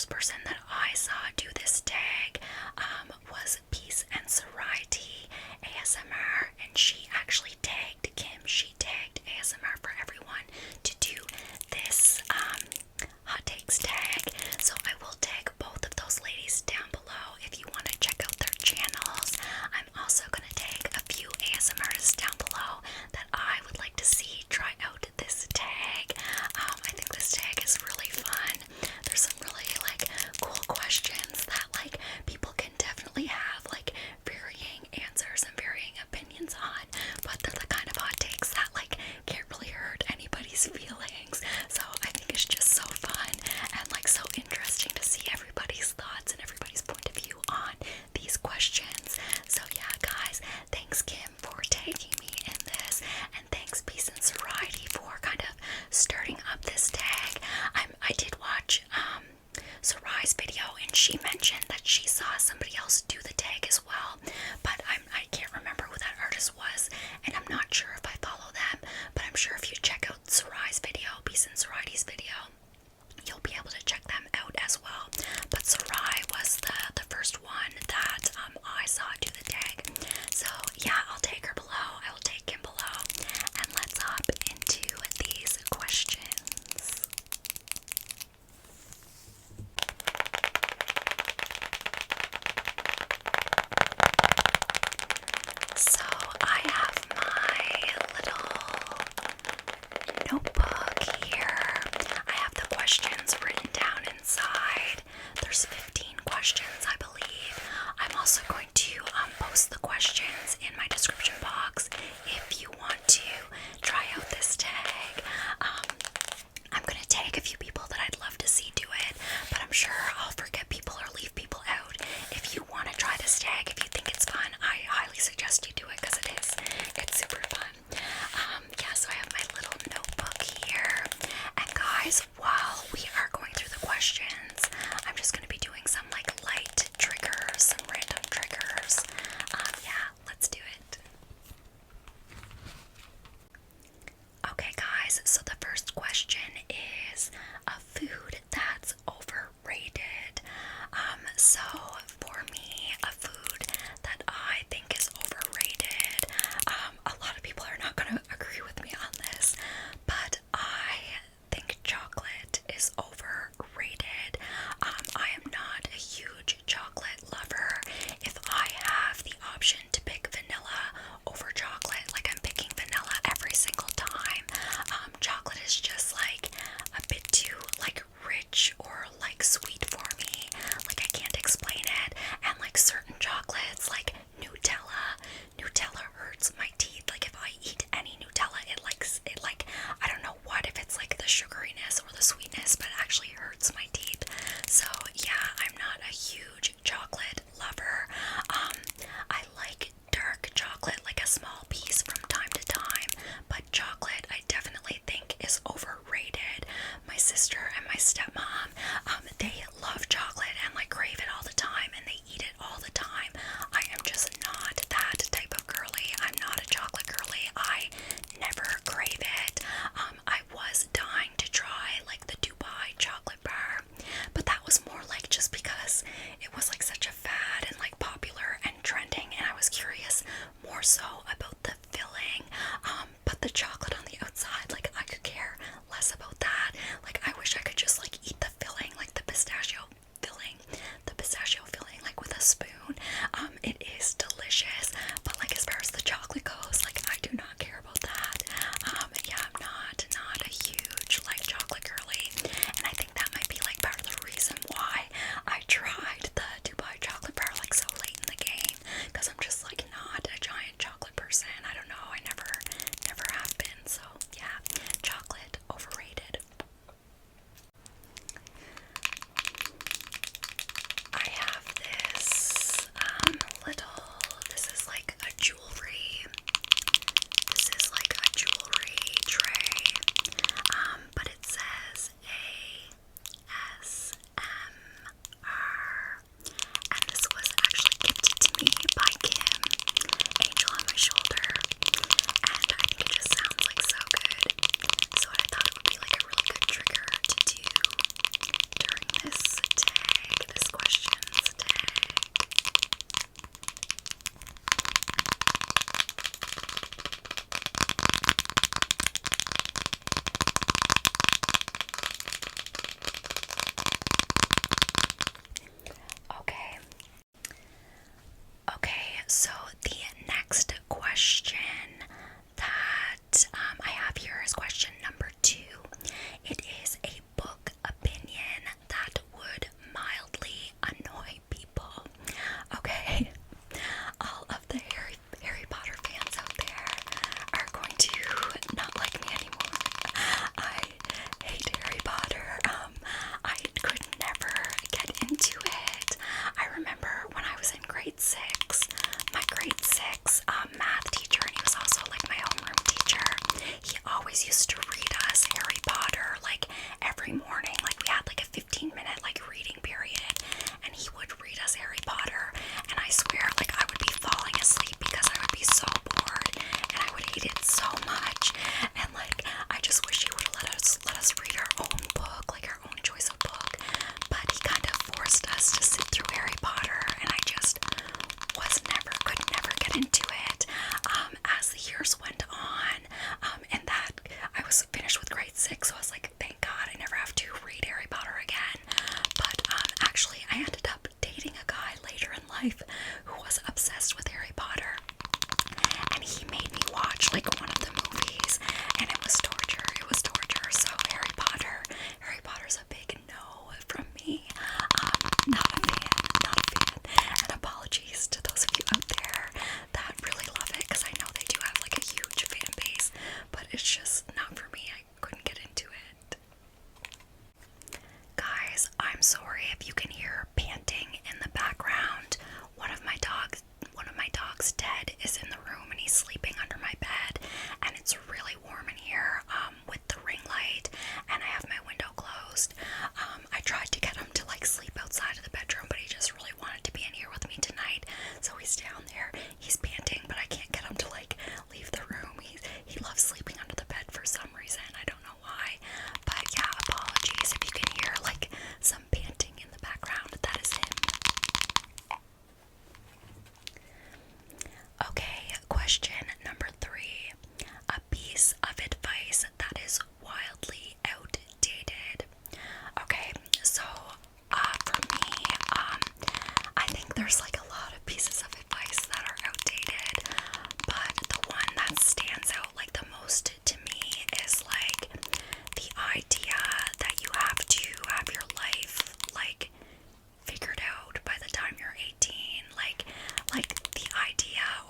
first person that I saw do this tag was Peace and Sobriety ASMR, and she actually tagged Kim. She tagged ASMR for Everyone to do this hot takes tag. So I will tag both of those ladies down below if you want to check out their channels. I'm also going to tag a few ASMR artists down below that I would like to see try out this tag. I think this tag is really fun. There's some really like cool questions that like people can definitely have like varying answers and varying opinions on, but they're the kind of hot takes that like can't really hurt anybody's feelings. So I think it's just so fun and like so interesting to see everybody's thoughts and everybody's point of view on these questions. So yeah, guys, thanks Kim for taking me in this, and thanks Peace and Sobriety for kind of starting up this tag. I did watch Sarai's video, and she mentioned that she saw somebody else do the tag as well, but I can't remember who that artist was, and I'm not sure if I follow them, but I'm sure if you check out Sarai's video, Peace and Sorority's video, you'll be able to check them out as well. But Sarai was the first one that I saw do the tag. So yeah, I'll take her below. I will take him below, and let's hop into these questions. So I have my little notebook here. I have the questions written down inside. There's 15 questions, I believe. I'm also going to post the questions in my description box if you want to try out this tag. I'm going to tag a few people that I'd love to see do it, but I'm sure I'll forget people or leave people out. If you want to try this tag, if you think it's fun, I highly suggest you do it because it is. It's super fun. Yeah, so I have my little notebook here. And guys, while we are going through the questions, I'm just going to be doing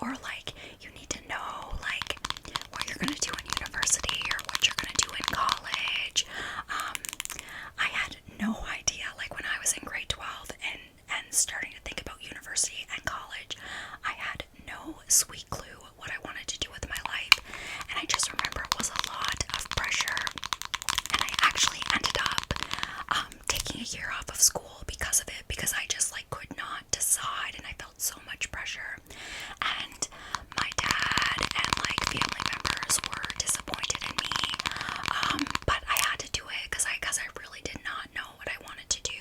or like you need to know like what you're gonna do in university or what you're gonna do in college. I had no idea, like when I was in grade 12 and starting to think about university and college, I had no sweet clue what I wanted to do with my life. And I just remember it was a lot of pressure. And I actually ended up taking a year off of school because of it, because I just like could not decide and I felt so much pressure. And my dad and like family members were disappointed in me, but I had to do it because I really did not know what I wanted to do,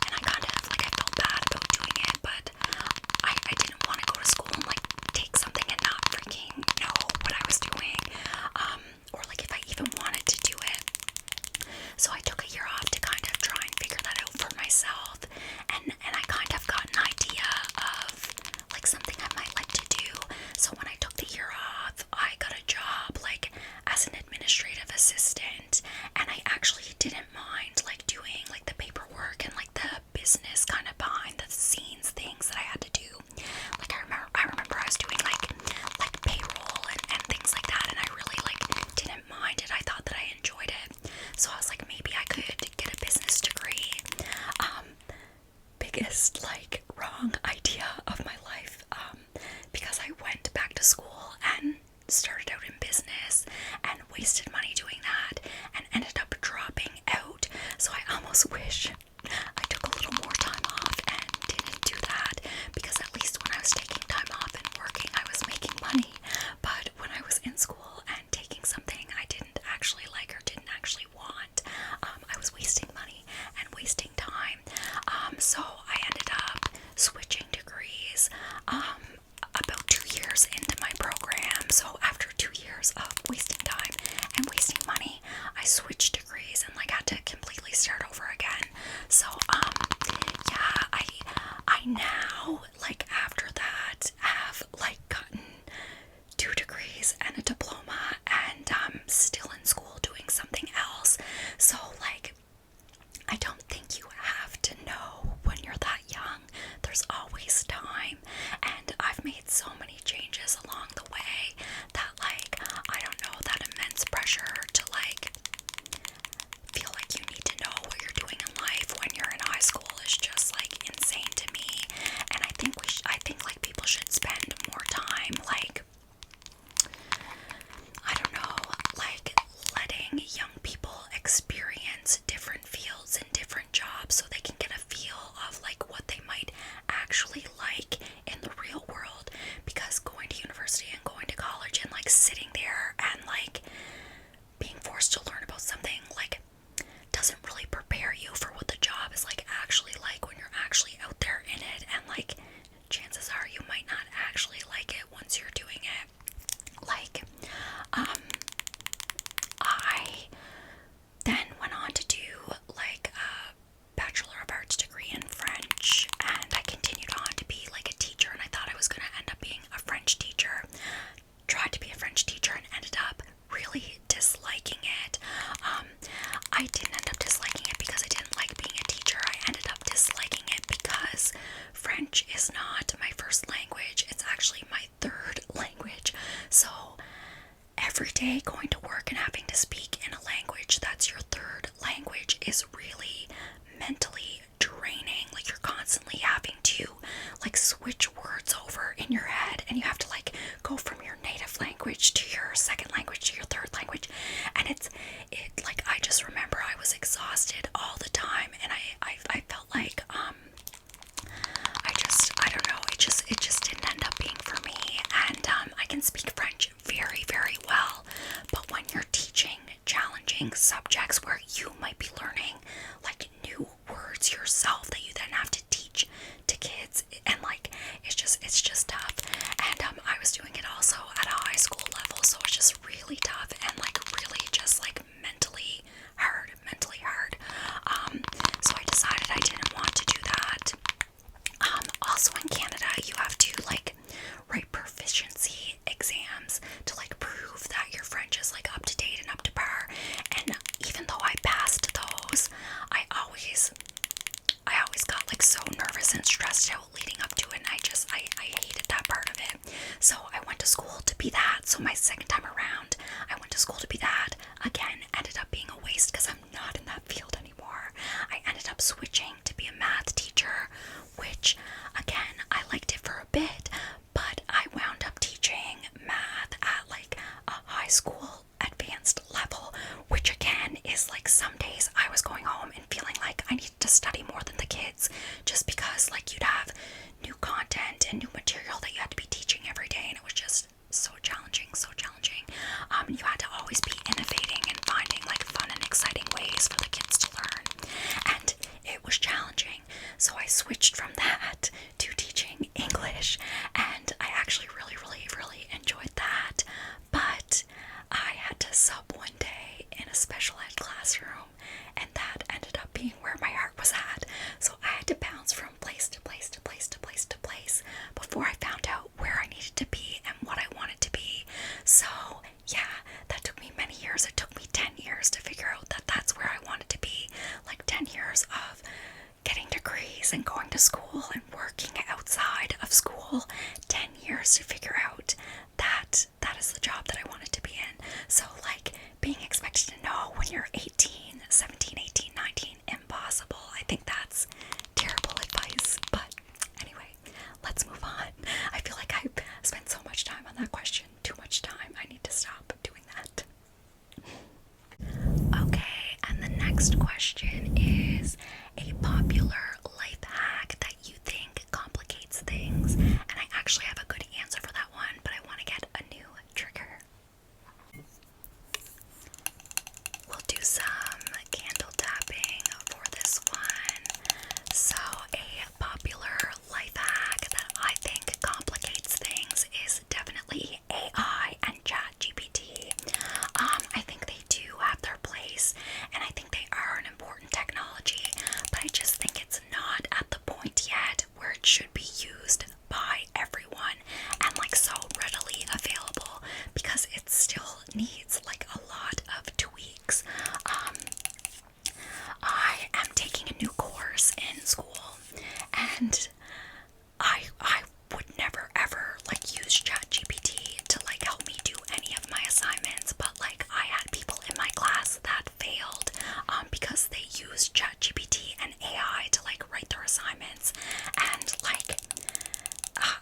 and I kind of like I felt bad about doing it, but I didn't want to go to school and like take something and not freaking know what I was doing, or like if I even wanted to do it. So I took a year off to kind of try and figure that out for myself, and I kind of got an idea of like something I might like to do. So when I took the year off, I got a job like as an administrative assistant, and I actually didn't mind like doing like the paperwork and like the business kind of behind the scenes things that I had to do. Like I remember I was doing like payroll and things like that, and I really like didn't mind it. I thought that I enjoyed it. So I was like, maybe I could get a business degree. Biggest like wrong idea of my life, because I went back to school and started out in business and wasted money doing that and ended up dropping out. So I almost wish I took a little more time off and didn't do that, because at least when I was taking time off and working, I was making money. But when I was in school and taking something I didn't actually like or didn't actually want, I was wasting money and wasting time. So I ended up switching degrees about 2 years into my program. So after 2 years of wasting time and wasting money, I switched degrees and like had to completely start over again. So yeah, I now like after that have like gotten 2 degrees and a diploma, and I'm still in school doing something else. So like I don't think you have to know when you're that young. There's always time, and I've made so many changes along the way that like I don't know, that immense pressure to like feel like you need to know what you're doing in life when you're in high school is just like insane to me. And I think I think like people should spend more time like, I don't know, like letting young people experience different fields and different jobs so they can get a feel of like what they might actually like in the real world. Because going to university and going to college and like sitting there and like being forced to learn about something like doesn't really prepare you for what the job is like actually like when you're actually out there in it, and like chances are you might not actually like it once you're doing it. Like I then went on to do like a Bachelor of Arts degree in French, and I continued on to be like a teacher, and I thought I was going to end up being a French teacher. Tried to be a French teacher and ended up really disliking it. I didn't end up disliking it because I didn't like being a teacher. I ended up disliking it because French is not my first language. It's actually my third language. So every day going to work and having to speak in a language that's your third language is really mentally draining. Like you're constantly having to like switch words over in your head, and you have to like go from your native language to your second language to your third language, and it like I just remember I was exhausted all the time, and I felt like I don't know, it just didn't end up being for me. And I can speak French very, very well, but when you're teaching challenging subjects where you might be learning like new words yourself that you then have to teach to kids, and like it's just tough. And I was doing it also at a high school level, so it's just really tough and like really just like mentally hard. So I decided I didn't want to do that. Also in Canada, you have to like write proficiency exams to like prove that your French is like up to date and up to par. And even though I passed those, I always got like so nervous and stressed out leading up to it, and I hated that part of it. So I went to school to be that. So my second time around, I went to school to be that. Again, ended up being a waste because I'm not in that field anymore. I ended up switching to be a math teacher, which, again, I liked it for a bit, but I wound up teaching math at like a high school advanced level, which again is like some days I was going home and feeling like I needed to study more than the kids, just because like you'd have new content and new material that you had to be teaching every day, and it was just so challenging, so challenging. You had to always be innovating and finding like fun and exciting ways for the kids to learn, and it was challenging. So I switched from that to teaching English, and I actually really enjoyed that. But I had to sub one day in a special ed classroom, and that ended up being where my heart was at. So I had to bounce from place to place to place to place to place before I found out where I needed to be and what I wanted to be. So yeah, that took me many years. It took me 10 years to figure out that that's where I wanted to be. Like 10 years of getting degrees and going to school and working outside of school. 10 years to figure out that that is the job that I wanted to be in. So like being expected to know when you're 18, 17, 18, 19, impossible. I think that's terrible advice. But anyway, let's move on. I feel like I spent so much time on that question. Too much time. I need to stop doing that. Okay, and the next question is a popular life hack that you think complicates things. And I actually have a good answer for that one, but I want to get a new trigger. We'll do some candle tapping for this one. So a popular life hack that I think complicates things is definitely AI and ChatGPT. I think they do have their place, and I think they are an important technology, but I just think it's not at the point yet where it should be used by everyone and like so readily available, because it still needs like a lot of tweaks. I am taking a new course in school, and I would never ever like use ChatGPT to like help me do any of my assignments, but like I had people in my class that failed because they used ChatGPT and AI to like write their assignments, and like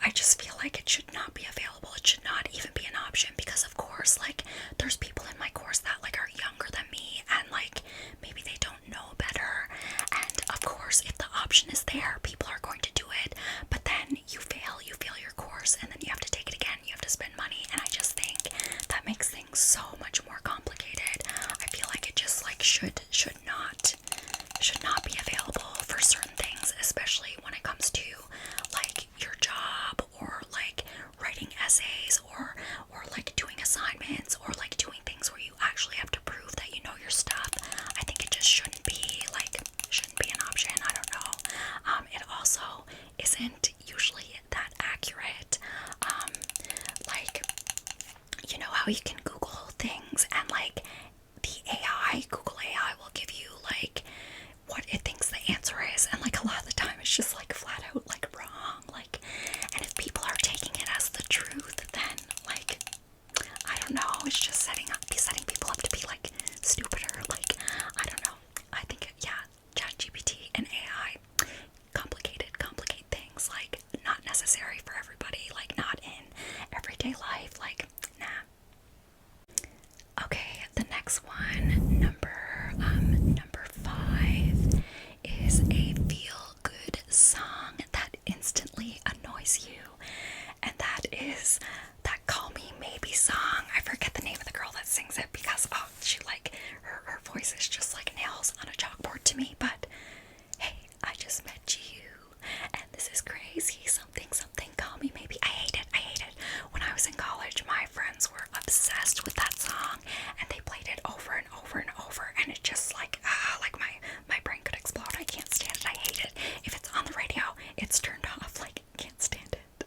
I just feel like it should not be available. It should not even be an option, because of course like there's people in my course that like are younger than me, and like maybe they don't know better, and of course if the option is there, people are going to do it, but then you fail your course, and then you have to take it again, you have to spend money, and I just think that makes things so much more complicated. I feel like it just like should not be available for certain things, especially when it comes to like your job, or like writing essays, or like doing assignments, or like doing things where you actually have to prove that you know your stuff. I think it just shouldn't be an option. I don't know. It also isn't usually that accurate. Like, you know how you can Google things, and like Google AI will give you like what it thinks the answer is, and like a lot of the time it's just like flat out like wrong. Like, and if people are taking it as the truth, then like I don't know, it's just setting people up to be like stupider. Like, I don't know. I think ChatGPT and AI complicate things, like not necessary for everybody, like not in everyday life, like nah. Okay, the next one, number 5, is a feel-good song that instantly annoys you, and that is that Call Me Maybe song. I forget the name of the girl that sings it, because she like her voice is just like nails on a chalkboard to me. But hey, I just met you, and this is crazy. Something, call me maybe. I hate it. When I was in college, my friends were obsessed with that song, and they played it over and over and over, and it just like my brain could explode. I can't stand it. I hate it. If it's on the radio, it's turned off. Like, can't stand it.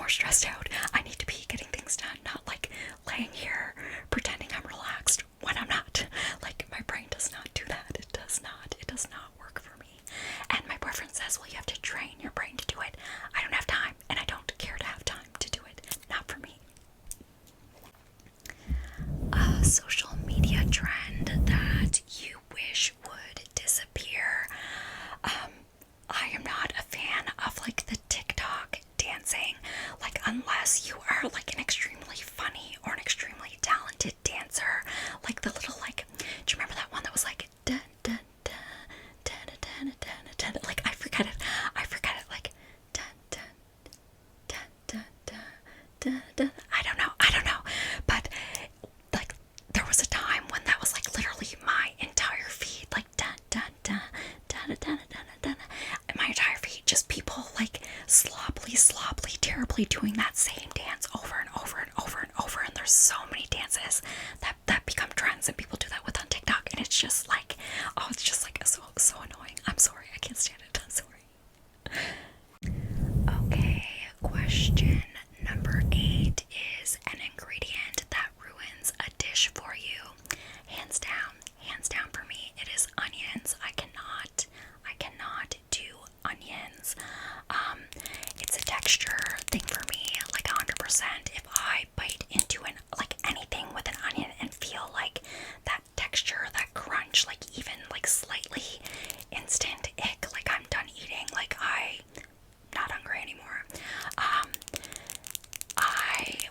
more stressed out. I need to be getting things done, not like laying here pretending I'm relaxed when I'm not. Like, my brain does not do that. It does not work for me. And my boyfriend says, well, you have to train your brain to do it. I don't have time, and I don't care to have time to do it. Not for me. A social media trend that you wish would disappear. I am not a fan of like the TikTok dancing, like unless you are like an extremely funny or an extremely talented dancer, like the little like, do you remember that one that was like dun dun dun dun dun dun dun, like I forget it, like dun dun dun dun dun dun dun. I don't know, but like there was a time when that was like literally my entire feed, like dun dun dun dun dun dun dun. My entire feed, just people like sloppily, terribly doing that same dance over and over and over and over. And there's so many dances that become trends, and people do that with on TikTok, and it's just like, oh, it's just like so annoying. I'm sorry, I can't stand it. I'm sorry. Okay, question number 8 is an ingredient that ruins a dish for you. Hands down for me, it is onions. I cannot do onions. It's a texture thing for me, like 100%. If I bite into anything with an onion and feel like that texture, that crunch, like even like slightly instant ick, like I'm done eating, like I'm not hungry anymore.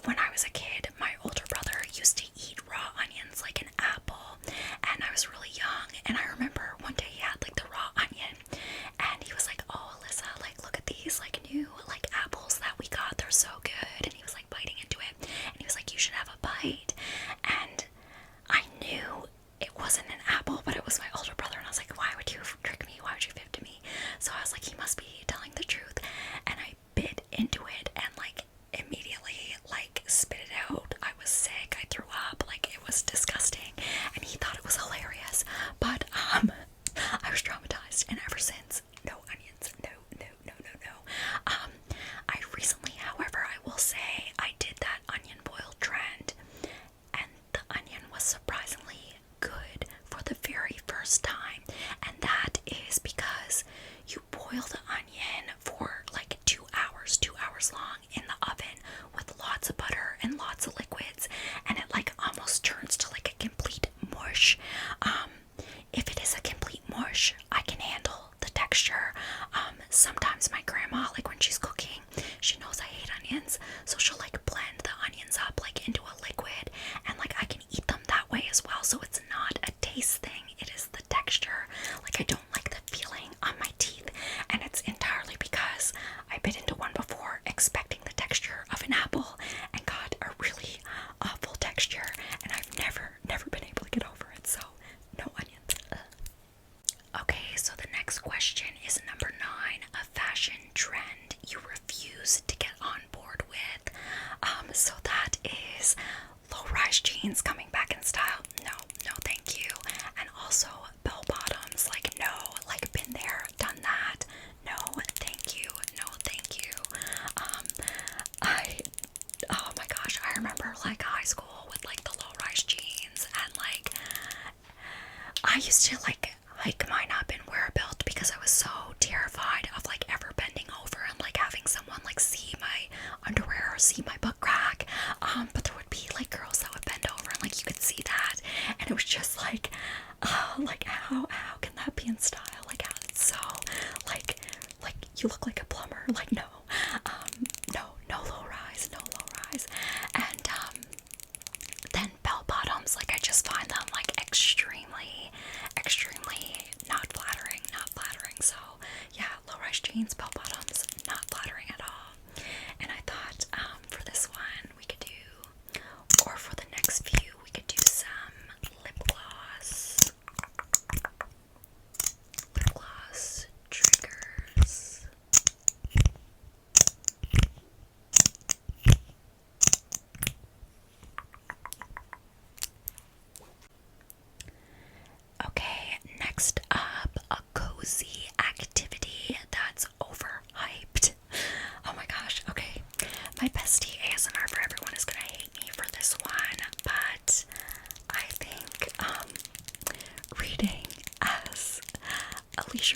When I was a kid, my older brother used to eat raw onions like an apple, and I was really young, and I remember one day he had like the raw onion, and he was like, oh, Alyssa, like look at these like new like apples that we got, they're so good, and he was like biting into it, and he was like, you should have a bite, and I knew it wasn't an apple, but it was my older brother, and I was like, why would you trick me, why would you fib to me? So I was like, he must be telling the truth, and I bit into it, and like immediately like spit it out. I was sick, I threw up, like it was disgusting, and he thought it was hilarious, but I was traumatized, and ever since, no onions, no. I recently, however, I will say, I did that onion boil trend, and the onion was surprisingly good for the very first time, and that is because you boil the onion for like 2 hours long in the oven with lots of butter and lots of liquids, and it like almost turns to like a complete mush. If it is a complete mush, I can handle the texture. Sometimes my grandma, like when she's cooking, she knows I hate onions, so she'll like blend the onions up like into a liquid, and like I can eat them that way as well. So it's not a taste thing, it is the texture. Like I don't like the feeling on my teeth, and it's entirely because I bit into one before expecting the texture of an apple and got a really awful texture, and I've never been able to get over it. So no onions. Okay, so the next question is number 9, a fashion trend you refuse to get on board with. So that is low-rise jeans coming back in style. No, thank you. And also bell bottoms, like no, like been there, done that. No, thank you. Oh my gosh, I remember like high school with like the low-rise jeans, and like I used to like hike mine up and wear a belt because I was so terrified of like ever bending over and like having someone like see my underwear or see my butt crack. But there would be like girls that would bend over and like you could see that, and it was just like how can that be in style? Like how it's so like you look like a plumber. Like no low rise, and then bell bottoms, like I just find them like extremely not flattering. So yeah, low-rise jeans, bell bottoms, not flattering at all. And I thought for this one we could do, or for the next few, we could do some lip gloss triggers.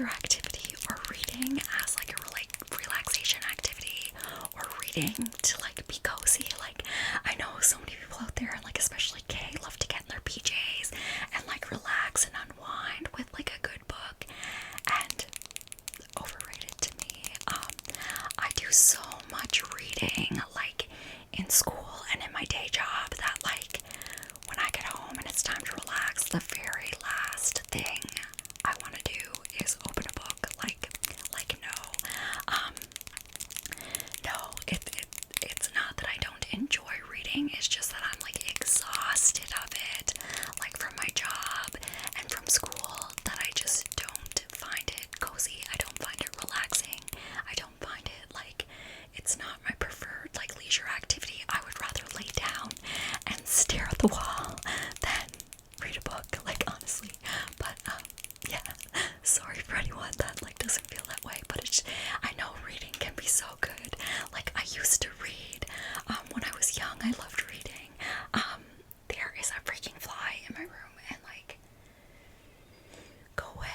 leisure activity or reading as like a relaxation activity or reading to like be cozy. Like I know so many people out there, and like especially Kay, love to get in their PJs and like relax and unwind with like a good book. And overrated to me. I do so much reading like in school and in my day job that like when I get home and it's time to relax, the very last thing I want to do is open a book. Like no. No, it's not that I don't enjoy reading, it's just that I'm like exhausted of it, like from my job and from school, that I just don't find it cozy. I don't find it relaxing. I don't find it like, it's not my preferred like leisure activity. I would rather lay down and stare at the wall than read a book, like honestly. But yeah, sorry for anyone that like doesn't feel that way, but it's, I know reading can be so good. Like I used to read when I was young. I loved reading. There is a freaking fly in my room, and like, go away.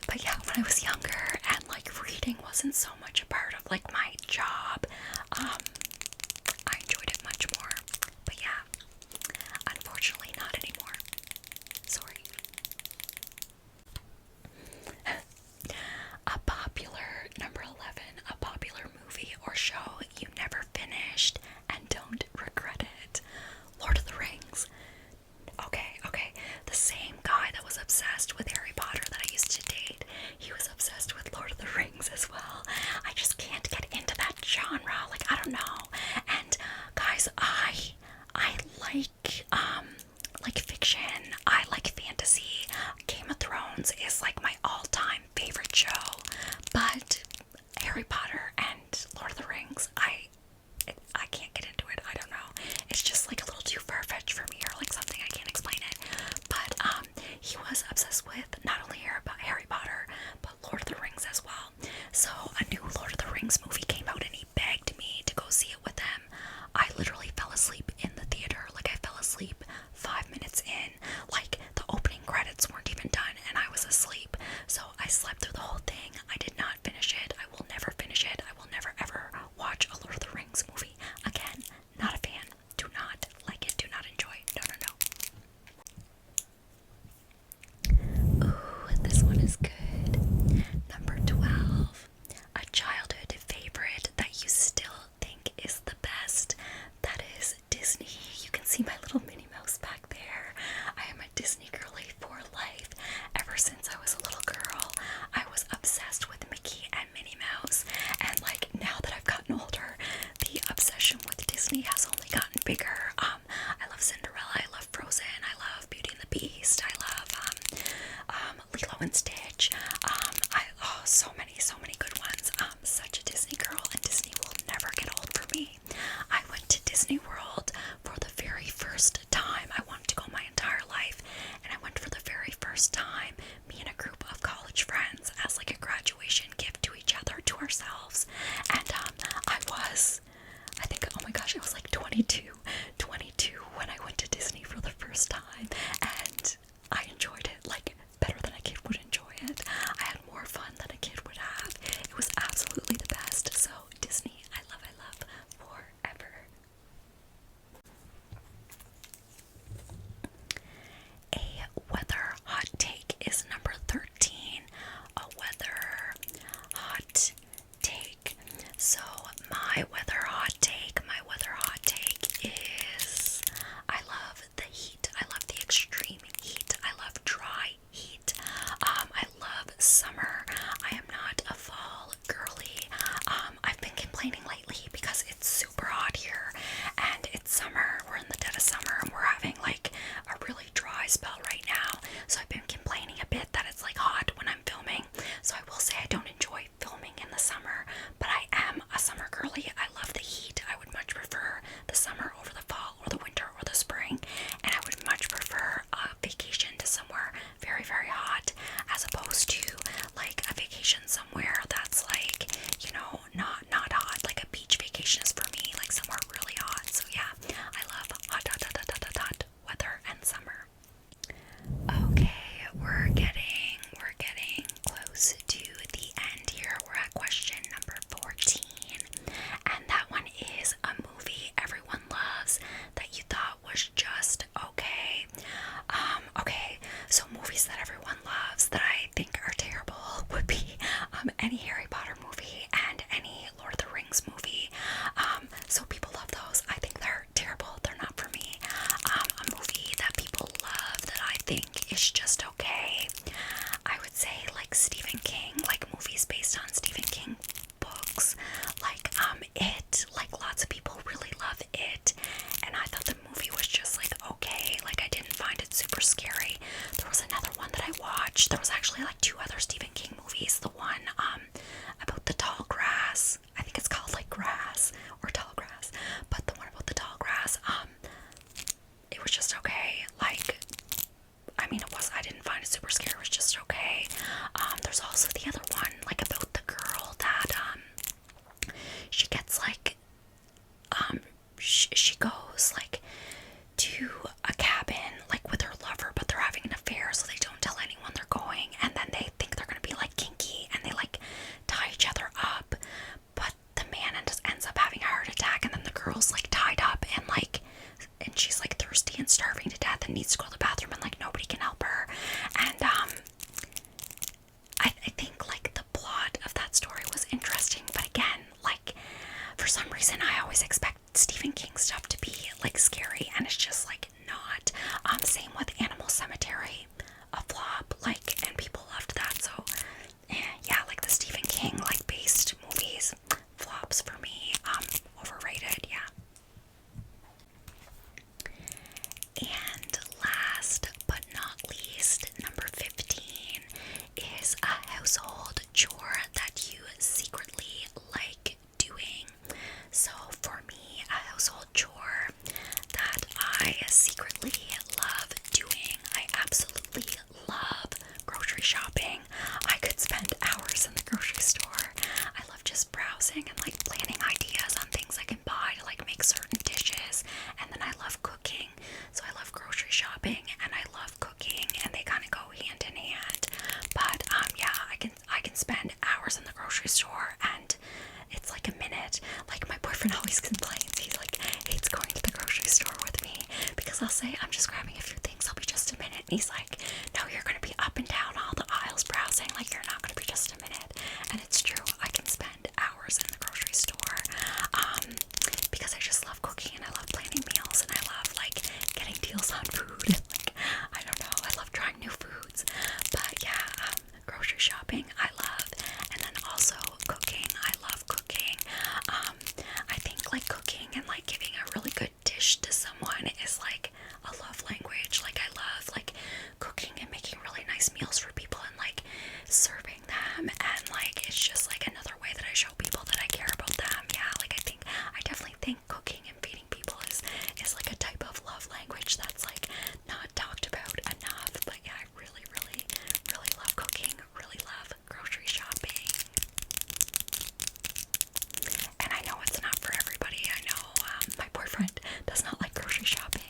But yeah, when I was younger and like reading wasn't so much a part of like my job, I enjoyed it much more. But yeah, unfortunately not anymore. Sorry. A popular, number 11, a popular movie or show you never finished and don't regret it. Lord of the Rings. Okay, the same guy that was obsessed with Harry Potter that I used to date, he was obsessed with Lord of the Rings as well. I just can't get into that genre, like I don't know. And guys, I like fiction, I like fantasy. Game of Thrones is like my all-time favorite show, but Harry Potter and Lord of the Rings, I can't get into it. I don't know. It's just like a little too far-fetched for me, or like something I can't explain it. But he was obsessed with not only Harry Potter, but Lord of the Rings as well. So a new Lord of the Rings movie came out, and he begged me to go see it with him. I literally fell asleep in the theater. Like I fell asleep 5 minutes in. Like the opening credits weren't even done, and I was asleep. So I slept through the whole thing. I did not finish it. I will never finish it. I will never ever watch a Lord of the Rings movie again. Not a fan. Do not like it. Do not enjoy. No. Ooh, this one is good. Number 12. A childhood favorite that you still think is the best. That is Disney. You can see my little Minnie Mouse back there. I am a Disney girly for life. Ever since I was a little girl, I was obsessed with Mickey and Minnie Mouse. And like now that I've gotten older, the obsession with Disney has only gotten bigger. I love Cinderella, I love Frozen, I love Beauty and the Beast, I love Lilo and Stitch. So many good ones. Such a Disney girl, and Disney will never get old for me. I went to Disney World for the very first time. I wanted to go my entire life, and I went for the very first time, me and a group of college friends, as like a graduation gift to each other, to ourselves. And I think, oh my gosh, I was like 22 when I went to Disney for the first time, and I enjoyed it like better than a kid would enjoy it. I had more fun than a kid would have. It was absolutely the best. So Disney, I love forever. A weather hot take is number 13. A weather hot take. So my weather hot take is, I love the heat. I love the extreme heat. I love dry heat. I love summer. I am not a fall girly. I've been complaining lately because it's super hot here, and it's summer. We're in the dead of summer, and we're having like a really dry spell right now. So I've been complaining a bit that it's like hot when I'm filming. So I will say I don't enjoy filming in the summer, but I am a summer girly. I love the heat. I would much prefer the summer over the fall or the winter or the spring, and I would much prefer a vacation to somewhere very, very hot, as opposed to like a vacation somewhere that's like, you know, not hot, like a It. Like, lots of people really love It, and I thought the movie was just like okay. Like, I didn't find it super scary. There was another one that I watched. There was actually like two other Stephen King movies. The one about the tall grass. I think it's called like Grass or Tall Grass. But the one about the tall grass, it was just okay. Like, I mean, I didn't find it super scary. It was just okay. There's also the other one, like about the girl that she gets like she goes like to a cabin like with her lover, but they're having an affair, so they don't tell anyone they're going, and then they think they're gonna be like kinky, and they like tie each other up, but the man ends up having a heart attack, and then the girl's like tied up and she's like thirsty and starving to death and needs to go to the bathroom, and like nobody can help her. And I think like the plot of that story was interesting, but again, like for some reason I always expect Stephen King stuff to be like scary, and it's just like not. Same with Animal Cemetery, a flop, like, and people loved that. So yeah, like the Stephen King like based movies, flops for me. Overrated, yeah. And last but not least, number 15 is a household chore that you secretly like doing. So for me, a household chore that I secretly love doing, I absolutely love grocery shopping. I could spend hours in the grocery store. I love just browsing and like planning ideas on things I can buy to like make certain dishes. And then I love cooking. So I love grocery shopping and I love cooking, and they kind of go hand in hand. But yeah, I can spend hours in the grocery store, and it's like a minute. Like, my boyfriend always complains. He's like hates going to the grocery store with me because I'll say I'm just grabbing a few things. I'll be just a minute. And he's like, no, you're gonna be up and down all the aisles browsing. Like, you're not gonna be just a minute. And it's true. I can spend hours in the grocery store because I just love cooking and I love planning meals and I love like getting deals on food. Like, I don't know. I love trying new foods. But yeah, grocery shopping I love, and then also cooking. I love cooking. I think like cooking and like giving a really good dish to someone is like a love language. Like, I love like cooking and making really nice meals for people and like serving them, and like it's just like another way that I show people that I care about them. Yeah, like I definitely think cooking and feeding people is like a type of love language that's like not talked about enough. But yeah, I really, really, really love cooking, really love grocery shopping. And I know it's not for everybody. I know my boyfriend does not like grocery shopping.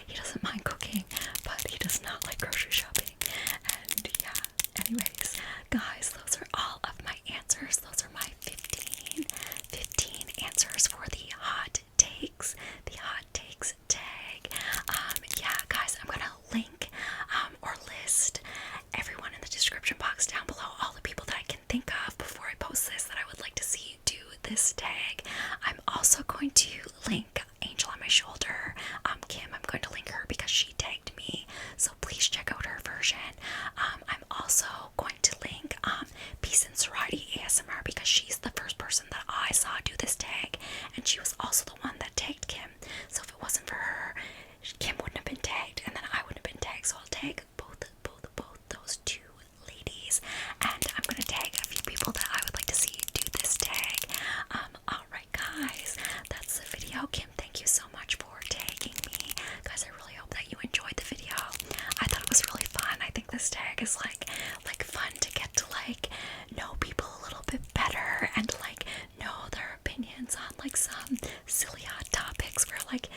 He doesn't mind cooking, but he does not like grocery shopping. And yeah, anyways, guys, those are all of my answers. Those are my 15 answers for the hot takes, tag. Yeah, guys, I'm gonna link or list everyone in the description box down below, all the people that I can think of before I post this that I would like to see you do this tag. I'm also going to link Angel on My Shoulder, Kim. I'm going to link her because she tagged me, so please check out her version. I'm also going to link Peace and Serenity ASMR because she's the first person that I saw do this tag, and she was also the one that tagged Kim. So if it wasn't for her, Kim wouldn't have been tagged, and then I wouldn't have been tagged. So I'll tag both those two ladies, and I'm gonna tag a few people that I would like to see do this tag. Alright guys, that's the video. Kim, thank you so much for tagging me. Guys, I really hope that you enjoyed the video. I thought it was really fun. I think this tag is like fun to get to like know people a little bit better and like know their opinions on like some silly hot topics where like